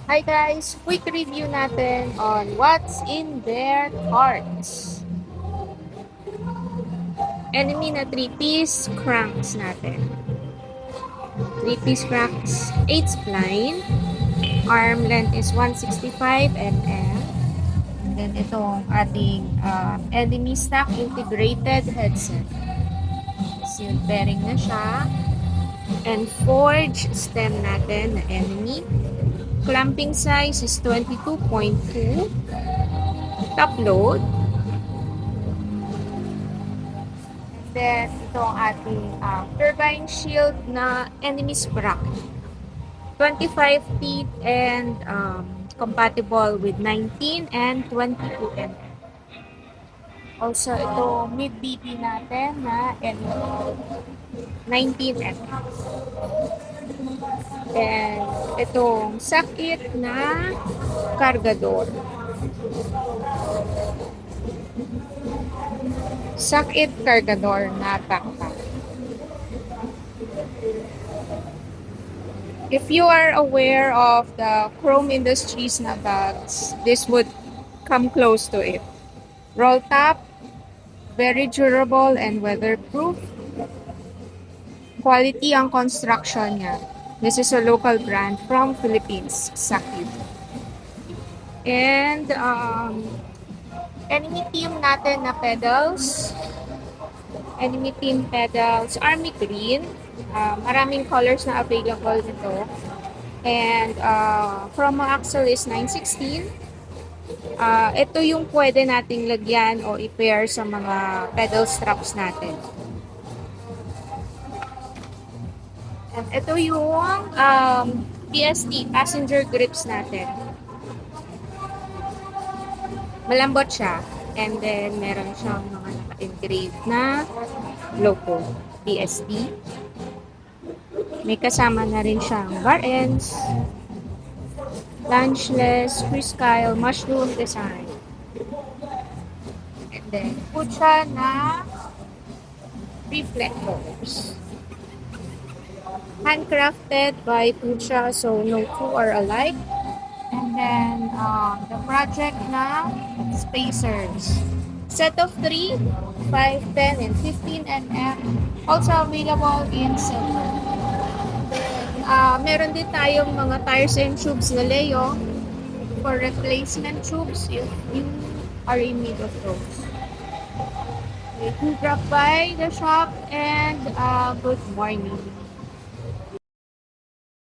Hi guys! Quick review natin on what's in their carts. Enemy na 3-piece cranks natin. 3-piece cranks, 8 spline. Arm length is 165 mm. And then itong ating enemy stack integrated headset. Sealed bearing na siya. And forge stem natin na enemy. Clamping size is 22.2. Top load. Then, ito ang ating turbine shield na enemy sprocket. 25 feet and compatible with 19 and 22 mm. Also, ito mid-BT natin na enemy 19 mm. Then, itong sakit na kargador. Sakit cargador na backpack. If you are aware of the Chrome Industries na bags, this would come close to it. Roll top, very durable and weatherproof. Quality ang construction niya. This is a local brand from Philippines, Sakit. And enemy team natin na pedals. Enemy team pedals, army green. Maraming colors na available nito. And promo axle is 916. Ito yung pwede nating lagyan o i-pair sa mga pedal straps natin. And ito yung PSD, passenger grips natin. Malambot siya. And then, meron siyang mga naka-engrave na logo. PSD. May kasama na rin siyang bar ends, lunchless, freestyle, mushroom design. And then, put siya na reflectors. Handcrafted by Pucha, so no two are alike. And then, the project na spacers. Set of 3, 5, 10, and 15 mm. Also available in silver. Meron din tayong mga tires and tubes na Leo for replacement tubes if you are in need of those. Okay, to drop by the shop and good morning.